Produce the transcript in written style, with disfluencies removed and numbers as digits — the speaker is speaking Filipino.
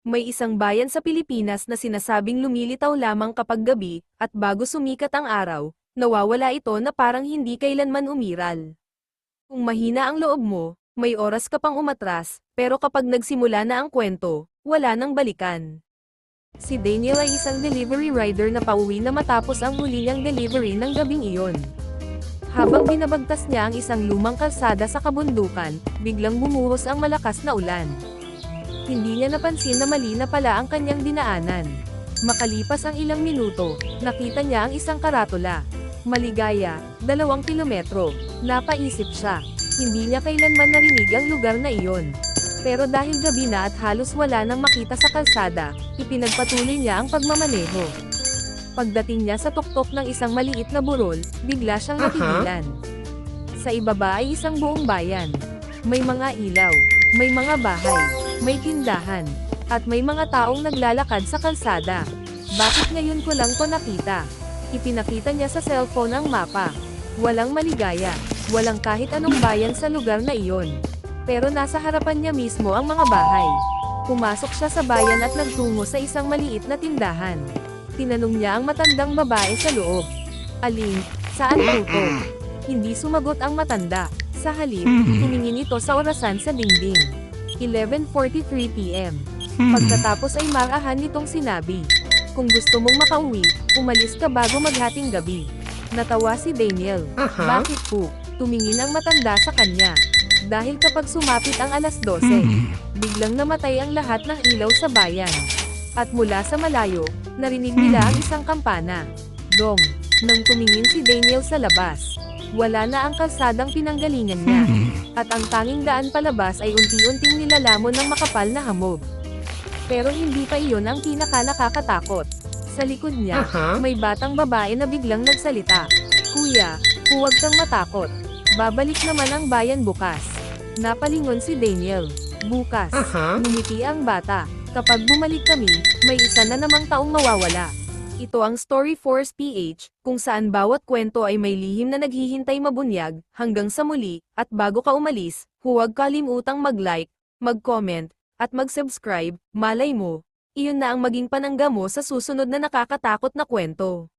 May isang bayan sa Pilipinas na sinasabing lumilitaw lamang kapag gabi, at bago sumikat ang araw, nawawala ito na parang hindi kailanman umiral. Kung mahina ang loob mo, may oras ka pang umatras, pero kapag nagsimula na ang kwento, wala nang balikan. Si Daniel ay isang delivery rider na pauwi na matapos ang huli niyang delivery ng gabing iyon. Habang binabagtas niya ang isang lumang kalsada sa kabundukan, biglang bumuhos ang malakas na ulan. Hindi niya napansin na mali na pala ang kanyang dinaanan. Makalipas ang ilang minuto, nakita niya ang isang karatula. Maligaya, 2 kilometro. Napaisip siya. Hindi niya kailanman narinig ang lugar na iyon. Pero dahil gabi na at halos wala nang makita sa kalsada, ipinagpatuloy niya ang pagmamaneho. Pagdating niya sa tuktok ng isang maliit na burol, bigla siyang napigilan. Sa ibaba ay isang buong bayan. May mga ilaw, may mga bahay, may tindahan, at may mga taong naglalakad sa kalsada. Bakit ngayon ko lang to nakita? Ipinakita niya sa cellphone ang mapa. Walang maligaya, walang kahit anong bayan sa lugar na iyon. Pero nasa harapan niya mismo ang mga bahay. Pumasok siya sa bayan at nagtungo sa isang maliit na tindahan. Tinanong niya ang matandang babae sa loob. Aling, saan tuto? Hindi sumagot ang matanda. Sa halip, tumingin ito sa orasan sa dingding. 11:43 p.m. Pagkatapos ay marahan nitong sinabi, kung gusto mong makauwi, umalis ka bago maghating gabi. Natawa si Daniel. Bakit po? Tumingin ang matanda sa kanya. Dahil kapag sumapit ang alas 12, biglang namatay ang lahat ng ilaw sa bayan. At mula sa malayo, narinig nila ang isang kampana. Dong! Nang tumingin si Daniel sa labas, wala na ang kalsadang pinanggalingan niya. At ang tanging daan palabas ay unti-unting nilalamon ng makapal na hamog. Pero hindi pa iyon ang pinaka-nakakatakot. Sa likod niya, may batang babae na biglang nagsalita. Kuya, huwag kang matakot. Babalik naman ang bayan bukas. Napalingon si Daniel. Bukas, ngumiti ang bata. Kapag bumalik kami, may isa na namang taong mawawala. Ito ang Story Force PH, kung saan bawat kwento ay may lihim na naghihintay mabunyag. Hanggang sa muli, at bago ka umalis, huwag kalimutang mag-like, mag-comment, at mag-subscribe. Malay mo, iyon na ang maging panangga mo sa susunod na nakakatakot na kwento.